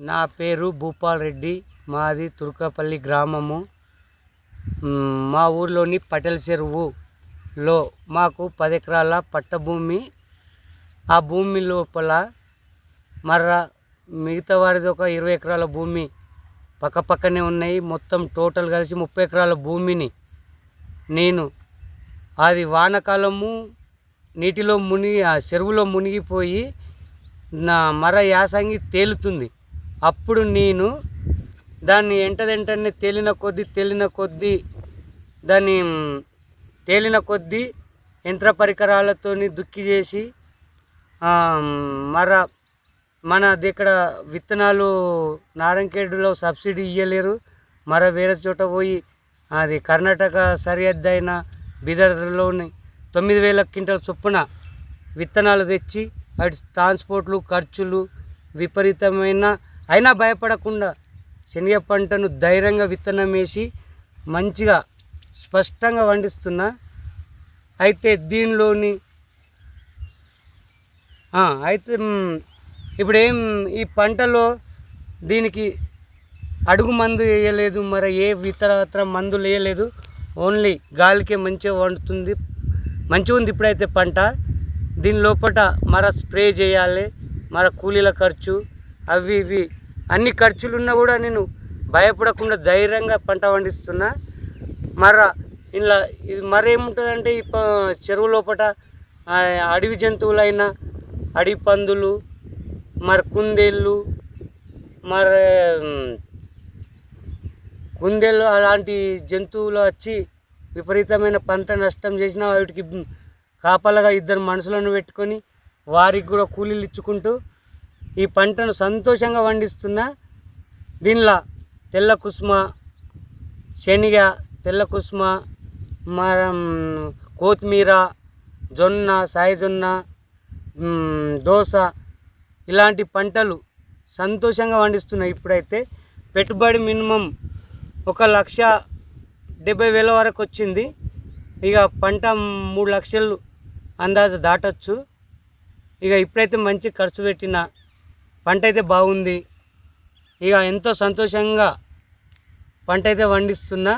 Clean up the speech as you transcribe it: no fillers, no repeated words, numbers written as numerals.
నా పేరు భూపాల్ రెడ్డి. మాది తుర్కపల్లి గ్రామము. మా ఊర్లోని పటేల్ చెరువులో మాకు 10 ఎకరాల పట్ట భూమి. ఆ భూమి లోపల మిగతా వారిది ఒక 20 ఎకరాల భూమి పక్కపక్కనే ఉన్నాయి. మొత్తం టోటల్ కలిసి 30 ఎకరాల భూమిని నేను అది వానకాలము నీటిలో ఆ చెరువులో మునిగిపోయి నా యాసంగి తేలుతుంది. అప్పుడు నేను దాన్ని వెంటనే తేలిన కొద్దీ యంత్ర పరికరాలతోని దుక్కి చేసి మన దగ్గర విత్తనాలు నారంకేడులో సబ్సిడీ ఇవ్వలేరు. వేరే చోట పోయి అది కర్ణాటక సరిహద్దు అయిన బీదర్లోని 9,000 క్వింటాల చొప్పున విత్తనాలు తెచ్చి వాటి ట్రాన్స్పోర్ట్లు ఖర్చులు విపరీతమైన అయినా భయపడకుండా శనగ పంటను ధైర్యంగా విత్తనం వేసి మంచిగా స్పష్టంగా పండిస్తున్నా. అయితే దీనిలోని ఇప్పుడేం ఈ పంటలో దీనికి అడుగు మందు వేయలేదు, ఏ ఇతరత్ర మందులు వేయలేదు. ఓన్లీ గాలికే మంచిగా వండుతుంది, మంచిగా ఉంది. ఇప్పుడైతే పంట దీని లోపల స్ప్రే చేయాలి, కూలీల ఖర్చు అవి ఇవి అన్ని ఖర్చులున్నా కూడా నేను భయపడకుండా ధైర్యంగా పంట పండిస్తున్నా. ఇలా మరేముంటుందంటే ఈ చెరువు లోపల అడవి జంతువులైన అడవి పందులు, కుందేళ్ళు అలాంటి జంతువులు వచ్చి విపరీతమైన పంట నష్టం చేసినా వాటికి కాపలాగా 2 మనుషులను పెట్టుకొని వారికి కూడా కూలీలు ఇచ్చుకుంటూ ఈ పంటను సంతోషంగా పండిస్తున్నా. దీనిలో తెల్ల కుసుమ, శనగ, తెల్ల కుసుమ, కొత్తిమీర, జొన్న, సాయి జొన్న, దోస ఇలాంటి పంటలు సంతోషంగా పండిస్తున్నాయి. ఇప్పుడైతే పెట్టుబడి మినిమం 1,70,000 వరకు వచ్చింది. ఇక పంట 3 లక్షలు అందాజు దాటొచ్చు. ఇప్పుడైతే మంచి ఖర్చు పెట్టిన పంట అయితే బాగుంది. ఎంతో సంతోషంగా పంట అయితే పండిస్తున్నా.